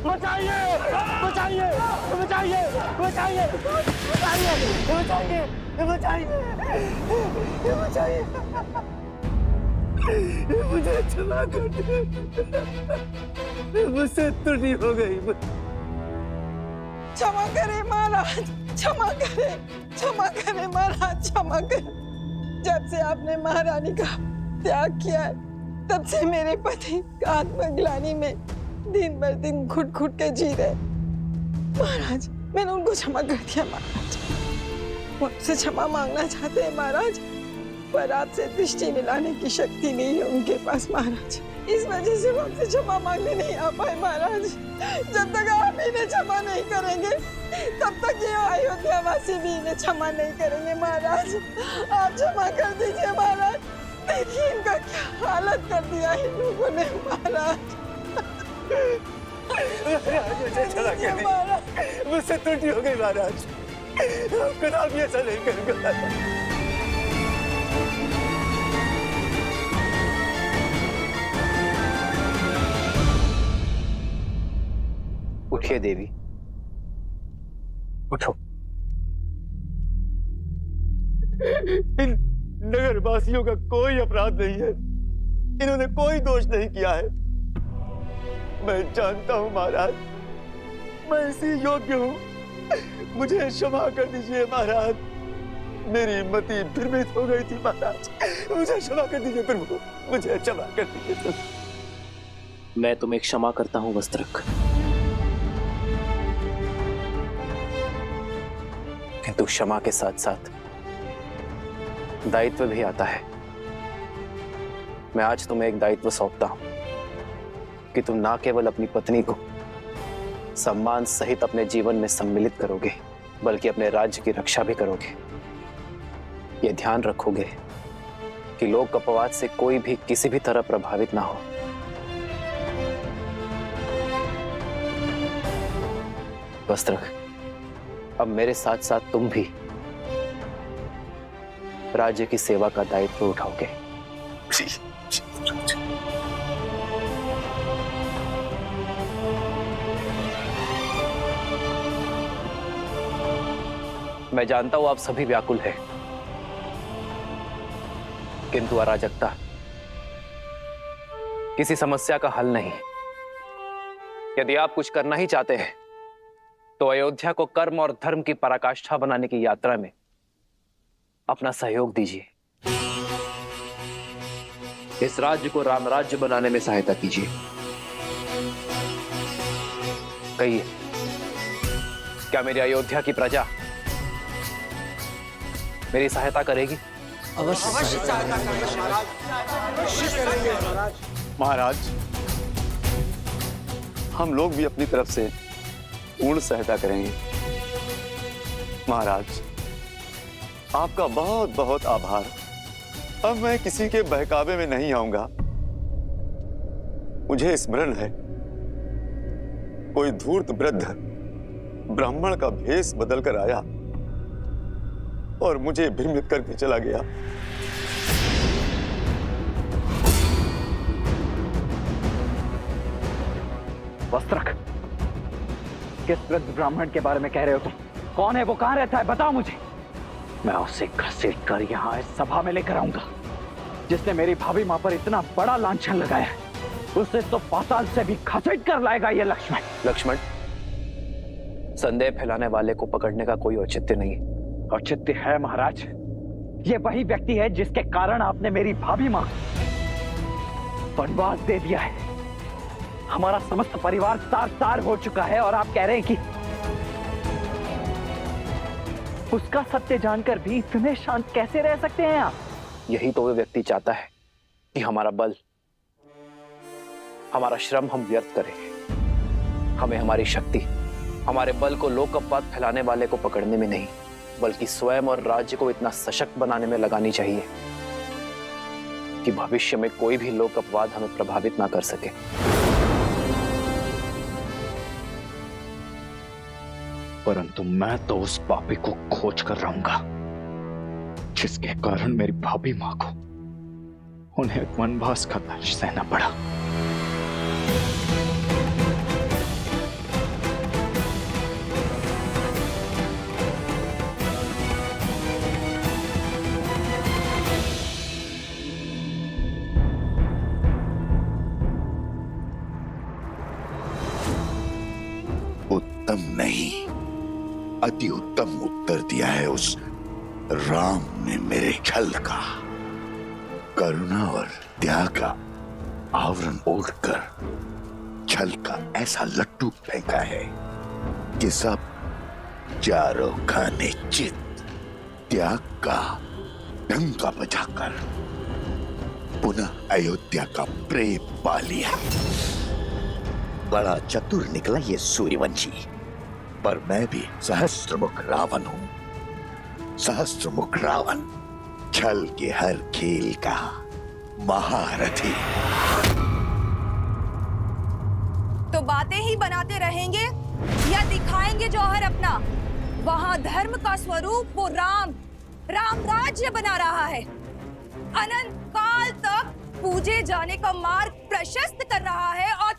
बचाइए बचाइए बचाइए बचाइए बचाइए बचाइए बचाइए, मुझे क्षमा कर दे, मुझसे त्रुटि हो गई। क्षमा करें महाराज, क्षमा करें महाराज, क्षमा करें। जब से आपने महारानी का त्याग किया है, तब से मेरे पति आत्मग्लानि में दिन भर दिन घुट घुट के जी रहे। महाराज, मैंने उनको क्षमा कर दिया महाराज, मुझसे क्षमा मांगना चाहते हैं महाराज, पर आपसे दृष्टि मिलाने की शक्ति नहीं है उनके पास महाराज, इस वजह से वो आपसे क्षमा मांगने नहीं आ पाए महाराज। जब तक आप इन्हें क्षमा नहीं करेंगे, तब तक ये अयोध्या वासी भी इन्हें क्षमा नहीं करेंगे महाराज। आप क्षमा कर दीजिए महाराज, देखिए इनका क्या हालत कर दिया इन लोगों ने महाराज। मुझे क्षमा कर दीजिए, मुझसे त्रुटि हो गई महाराज, कदा भी ऐसा नहीं करूंगा। उठिए देवी, उठो। इन नगरवासियों का कोई अपराध नहीं है, इन्होंने कोई दोष नहीं किया है। मैं जानता हूं महाराज, मैं इसी योग्य हूं, मुझे क्षमा कर दीजिए महाराज, मेरी मति भ्रमित हो गई थी महाराज, मुझे क्षमा कर दीजिए प्रभु, मुझे क्षमा कर दीजिए। मैं तुम्हें क्षमा करता हूं वस्त्रक, किंतु क्षमा के साथ साथ दायित्व भी आता है। मैं आज तुम्हें एक दायित्व सौंपता हूं कि तुम ना केवल अपनी पत्नी को सम्मान सहित अपने जीवन में सम्मिलित करोगे, बल्कि अपने राज्य की रक्षा भी करोगे। ये ध्यान रखोगे कि लोक अपवाद से कोई भी किसी भी तरह प्रभावित ना हो। वस्त्रक, अब मेरे साथ साथ तुम भी राज्य की सेवा का दायित्व उठाओगे। मैं जानता हूं आप सभी व्याकुल हैं, किंतु अराजकता किसी समस्या का हल नहीं। यदि आप कुछ करना ही चाहते हैं तो अयोध्या को कर्म और धर्म की पराकाष्ठा बनाने की यात्रा में अपना सहयोग दीजिए। इस राज्य को राम राज्य बनाने में सहायता कीजिए। कहिए, क्या मेरी अयोध्या की प्रजा मेरी सहायता करेगी? अवश्य महाराज, हम लोग भी अपनी तरफ से पूर्ण सहायता करेंगे। महाराज, आपका बहुत बहुत आभार। अब मैं किसी के बहकावे में नहीं आऊंगा। मुझे स्मरण है, कोई धूर्त वृद्ध ब्राह्मण का भेष बदलकर आया और मुझे भ्रमित करके चला गया। वस्त्रक, किस वृद्ध ब्राह्मण के बारे में कह रहे हो तुम? कौन है वो, कहां रहता है, बताओ मुझे। मैं उसे घसीट कर यहाँ इस सभा में लेकर आऊंगा, जिसने मेरी भाभी मां पर इतना बड़ा लांछन लगाया है। उसे तो पाताल से भी घसीट कर लाएगा ये लक्ष्मण। लक्ष्मण, संदेह फैलाने वाले को पकड़ने का कोई औचित्य नहीं है। औचित्य है महाराज। ये वही व्यक्ति है जिसके कारण आपने मेरी भाभी मां को वनवास दे दिया है। हमारा समस्त परिवार तार-तार हो चुका है और आप कह रहे हैं कि उसका सत्य जानकर भी इतने शांत कैसे रह सकते हैं आप? यही तो वो व्यक्ति चाहता है कि हमारा बल, हमारा श्रम हम व्यर्थ करें। हमें हमारी शक्ति, हमारे बल को लोक अपवाद फैलाने वाले को पकड़ने में नहीं, बल्कि स्वयं और राज्य को इतना सशक्त बनाने में लगानी चाहिए कि भविष्य में कोई भी लोक अपवाद हमें प्रभावित ना कर सके। परंतु मैं तो उस पापी को खोज कर रहूंगा जिसके कारण मेरी भाभी मां को उन्हें वनवास का दंश सहना पड़ा। उत्तम नहीं, अति उत्तम उत्तर दिया है उस राम ने मेरे छल का। करुणा और त्याग का आवरण ओढ़कर छल का ऐसा लट्टू फेंका है कि सब चारों खाने चित त्याग का डंका बजाकर पुनः अयोध्या का प्रेम पा लिया। बड़ा चतुर निकला ये सूर्यवंशी, पर मैं भी सहस्त्रमुख रावण हूं। सहस्त्रमुख रावण, छल के हर खेल का महारथी। तो बातें ही बनाते रहेंगे या दिखाएंगे जौहर अपना? वहां धर्म का स्वरूप वो राम राज्य बना रहा है, अनंत काल तक पूजे जाने का मार्ग प्रशस्त कर रहा है, और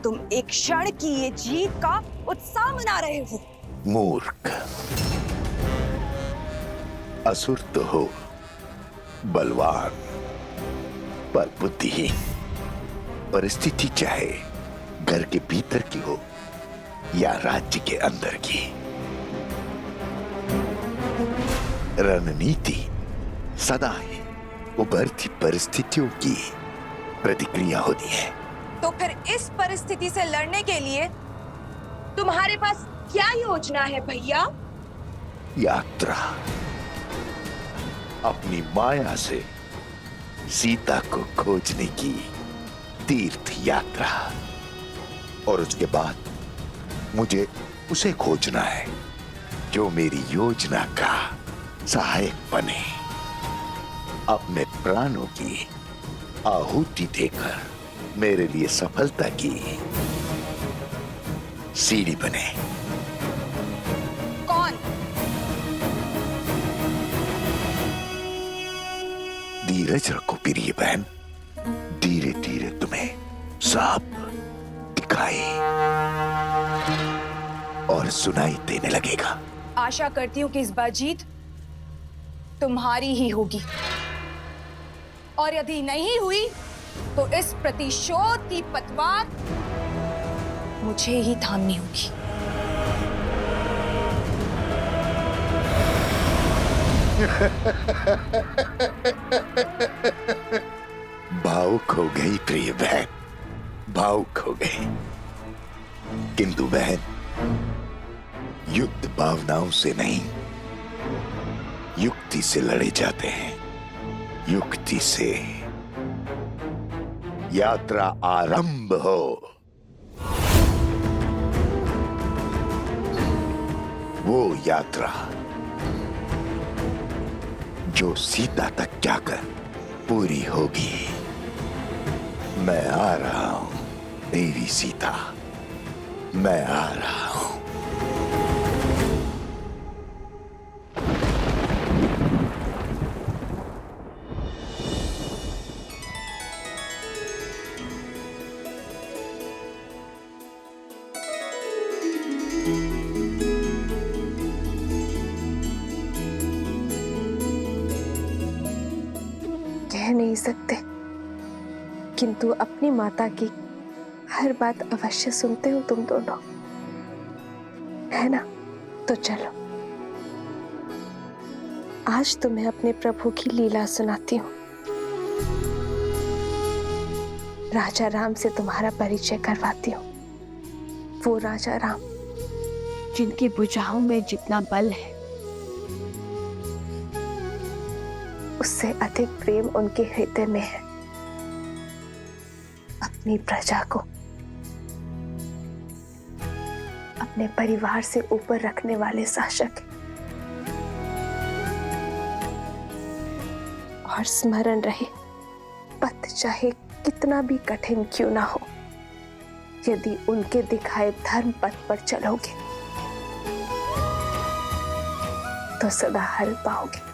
तुम एक क्षण की ये जीत का उत्साह मना रहे हो। मूर्ख, असुर तो हो, बलवान पर बुद्धिहीन। परिस्थिति चाहे घर के भीतर की हो या राज्य के अंदर की, रणनीति सदा ही उभरती परिस्थितियों की प्रतिक्रिया होती है। तो फिर इस परिस्थिति से लड़ने के लिए तुम्हारे पास क्या योजना है भैया? यात्रा, अपनी माया से सीता को खोजने की तीर्थ यात्रा, और उसके बाद मुझे उसे खोजना है जो मेरी योजना का सहायक बने, अपने प्राणों की आहुति देकर मेरे लिए सफलता की सीढ़ी बने। कौन? धीरज रखो प्रिय बहन, धीरे धीरे तुम्हें सब दिखाई और सुनाई देने लगेगा। आशा करती हूँ कि इस बार जीत तुम्हारी ही होगी, और यदि नहीं हुई तो इस प्रतिशोध की पतवार मुझे ही थामनी होगी। भावुक हो गई प्रिय बहन, भावुक हो गई। किंतु बहन, युद्ध भावनाओं से नहीं, युक्ति से लड़े जाते हैं। युक्ति से यात्रा आरंभ हो। वो यात्रा जो सीता तक जाकर पूरी होगी। मैं आ रहा हूं देवी सीता, मैं आ रहा हूं। कह नहीं सकते, किंतु अपनी माता की हर बात अवश्य सुनते हो तुम दोनों, है ना? तो चलो, आज तुम्हें अपने प्रभु की लीला सुनाती हूँ। राजा राम से तुम्हारा परिचय करवाती हूँ। वो राजा राम जिनकी भुजाओं में जितना बल है, उससे अधिक प्रेम उनके हृदय में है। अपनी प्रजा को अपने परिवार से ऊपर रखने वाले शासक हैं। और स्मरण रहे, पथ चाहे कितना भी कठिन क्यों ना हो, यदि उनके दिखाए धर्म पथ पर चलोगे तो सदा हल पाओगे।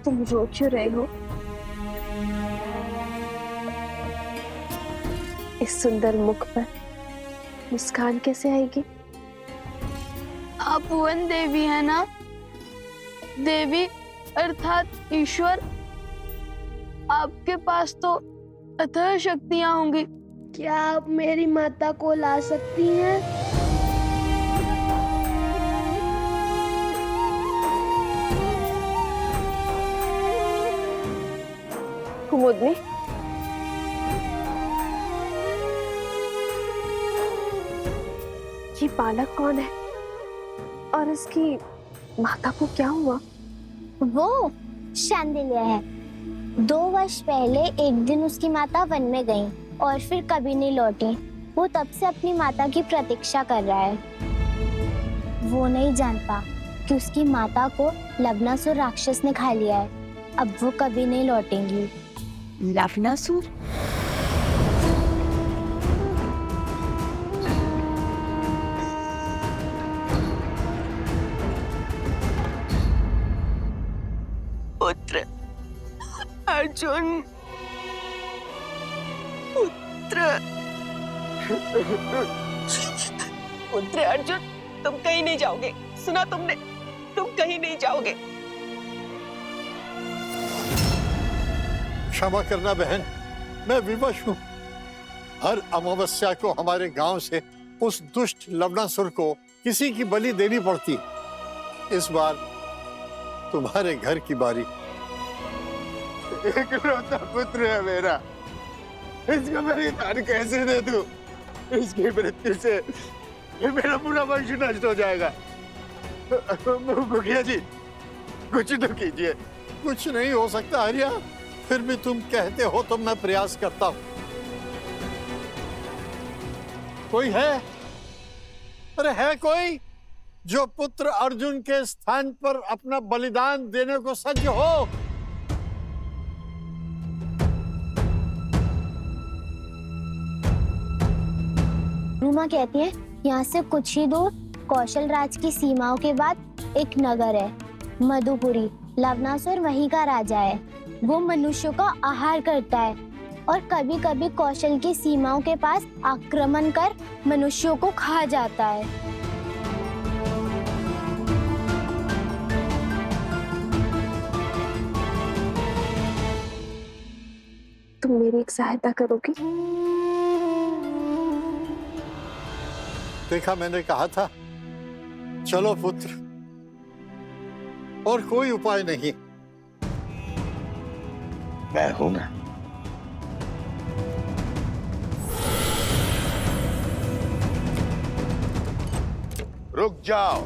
तुम रो क्यों रहे हो? इस सुंदर मुख पर मुस्कान कैसे आएगी? आप भुवन देवी है ना? देवी अर्थात ईश्वर। आपके पास तो अथाह शक्तियां होंगी। क्या आप मेरी माता को ला सकती हैं? कुमुदनी, ये बालक कौन है और इसकी माता को क्या हुआ? वो शांडिल्य है। 2 वर्ष पहले एक दिन उसकी माता वन में गई और फिर कभी नहीं लौटी। वो तब से अपनी माता की प्रतीक्षा कर रहा है। वो नहीं जानता कि उसकी माता को लवणासुर राक्षस ने खा लिया है। अब वो कभी नहीं लौटेंगी। लवणासुर? पुत्र अर्जुन, पुत्र अर्जुन, तुम कहीं नहीं जाओगे। सुना तुमने? तुम कहीं नहीं जाओगे। क्षमा करना बहन, मैं विवश हूँ। हर अमावस्या को हमारे गांव से उस दुष्ट लवणासुर को किसी की बलि देनी पड़ती। इस बार तुम्हारे घर की बारी। इकलौता पुत्र है मेरा, इसका बलिदान कैसे दे दूं? इसकी मृत्यु से ये मेरा पूरा वंश नष्ट हो जाएगा। मुखिया जी, कुछ तो कीजिए। कुछ नहीं हो सकता आर्या, फिर भी तुम कहते हो तो मैं प्रयास करता हूँ। कोई है? अरे है कोई जो पुत्र अर्जुन के स्थान पर अपना बलिदान देने को सज्ज हो? रूमा कहती है यहाँ से कुछ ही दूर कौशल राज की सीमाओं के बाद एक नगर है, मधुपुरी। लवणासुर वहीं का राजा है। वो मनुष्यों का आहार करता है और कभी कभी कौशल की सीमाओं के पास आक्रमण कर मनुष्यों को खा जाता है। तुम मेरी एक सहायता करोगी? देखा, मैंने कहा था। चलो पुत्र, और कोई उपाय नहीं। मैं हूं ना। रुक जाओ।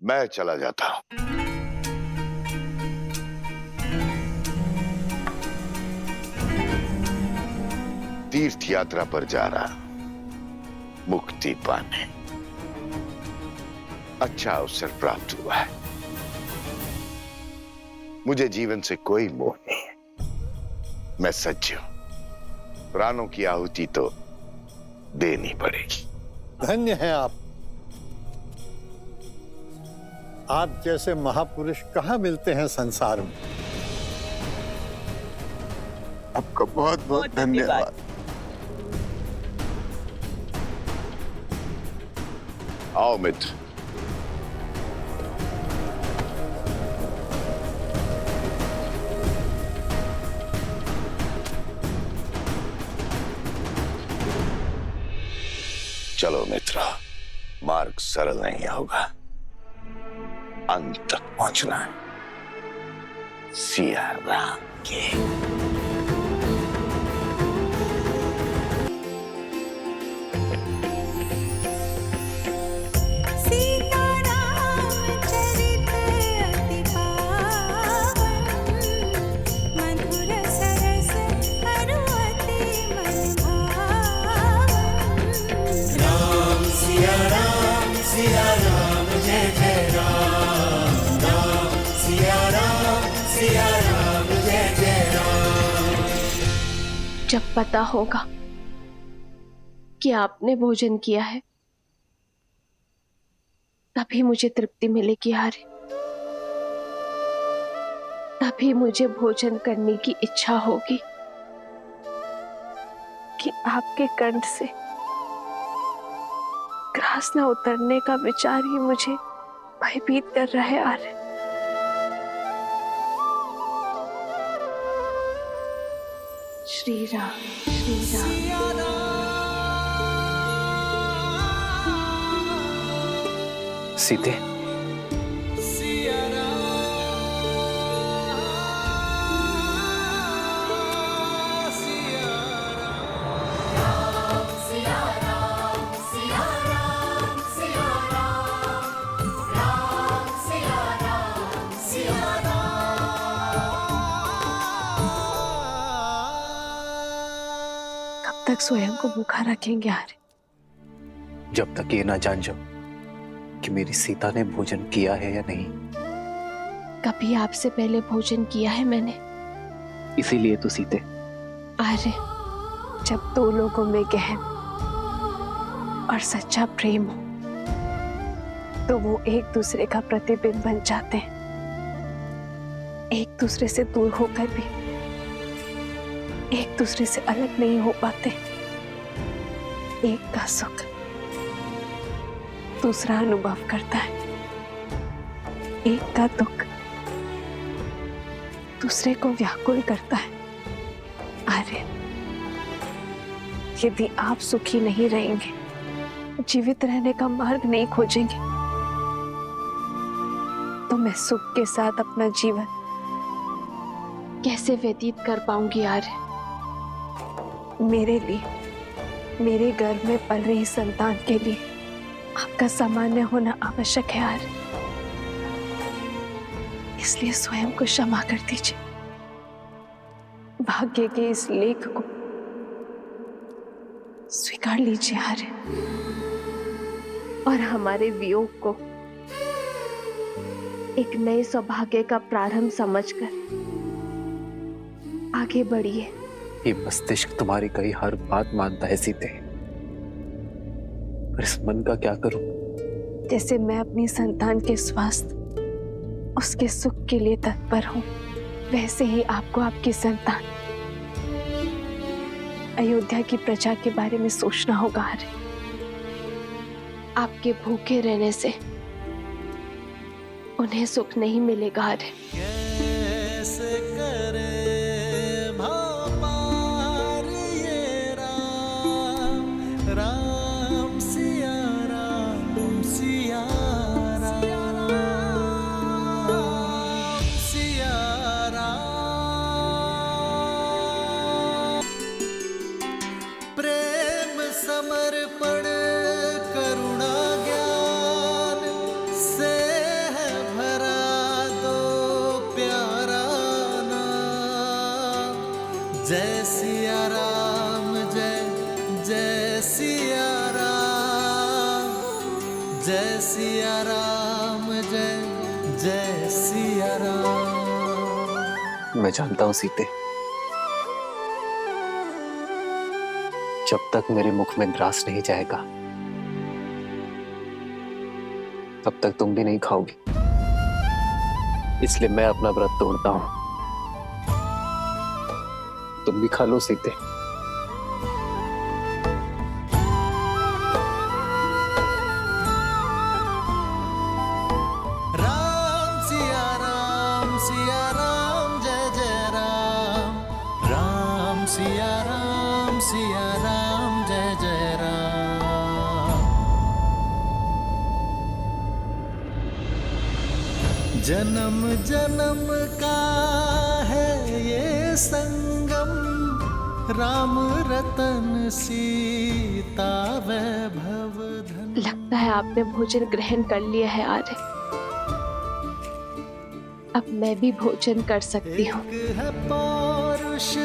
मैं चला जाता हूं। तीर्थ यात्रा पर जा रहा, मुक्ति पाने। अच्छा अवसर प्राप्त हुआ है। मुझे जीवन से कोई मोह नहीं है। मैं सच्ची हूं। प्राणों की आहुति तो देनी पड़ेगी। धन्य हैं आप। आप जैसे महापुरुष कहाँ मिलते हैं संसार में। आपका बहुत बहुत धन्यवाद। आओ मित्र। चलो मित्र, मार्ग सरल नहीं होगा, अंत तक पहुंचना है। सिया राम के। सिया राम जय जय राम। जब पता होगा कि आपने भोजन किया है तभी मुझे तृप्ति मिलेगी आर्य। तभी मुझे भोजन करने की इच्छा होगी कि आपके कंठ से ग्रास न उतरने का विचार ही मुझे भयभीत कर रहा है आर्य। श्री राम श्री राम। सीते, कब तक स्वयं को भूखा रखेंगे आर्य? जब तक ये ना जान जाओ कि मेरी सीता ने भोजन किया है या नहीं। कभी आपसे पहले भोजन किया है मैंने? इसीलिए तो सीते। आर्य, जब दो लोगों में गहन और सच्चा प्रेम हो तो वो एक दूसरे का प्रतिबिंब बन जाते हैं। एक दूसरे से दूर होकर भी एक दूसरे से अलग नहीं हो पाते। एक का सुख दूसरा अनुभव करता है, एक का दुख दूसरे को व्याकुल करता है। आर्य, यदि आप सुखी नहीं रहेंगे, जीवित रहने का मार्ग नहीं खोजेंगे, तो मैं सुख के साथ अपना जीवन कैसे व्यतीत कर पाऊंगी आर्य? मेरे लिए, मेरे गर्भ में पल रही संतान के लिए आपका सामान्य होना आवश्यक है आर्य। इसलिए स्वयं को क्षमा कर दीजिए। भाग्य के इस लेख को स्वीकार लीजिए आर्य, और हमारे वियोग को एक नए सौभाग्य का प्रारंभ समझकर आगे बढ़िए। ये मस्तिष्क तुम्हारी कही हर बात मानता है सीते, पर इस मन का क्या करूं? जैसे मैं अपनी संतान के स्वास्थ्य, उसके सुख के लिए तत्पर हूं, वैसे ही आपको आपकी संतान अयोध्या की प्रजा के बारे में सोचना होगा आर्य। आपके भूखे रहने से उन्हें सुख नहीं मिलेगा आर्य। समर्पण करुणा ज्ञान से है भरा दो प्यारा नाम। जय सिया राम, जय जय सिया राम, जय सिया राम, जय जय सिया राम। मैं जानता हूं सीते, जब तक मेरे मुख में ग्रास नहीं जाएगा तब तक तुम भी नहीं खाओगी। इसलिए मैं अपना व्रत तोड़ता हूं, तुम भी खा लो सीते। राम सिया राम, जय जय राम। राम सिया राम, जय जय राम। जन्म जन्म का है ये संगम, राम रतन सीता वैभव धन। लगता है आपने भोजन ग्रहण कर लिया है आर्य। अब मैं भी भोजन कर सकती हूँ। एक है पौरुष,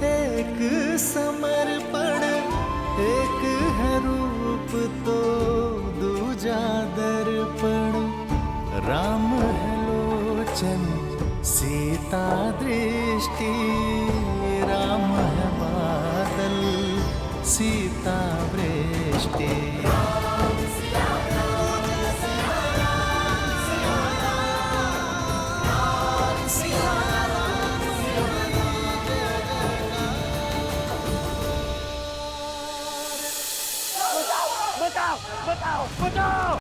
एक समर्पण, एक है रूप तो दूजा दर्पण। राम है लोचन, सीता दृष्टि, राम है बात सीता वृष्टि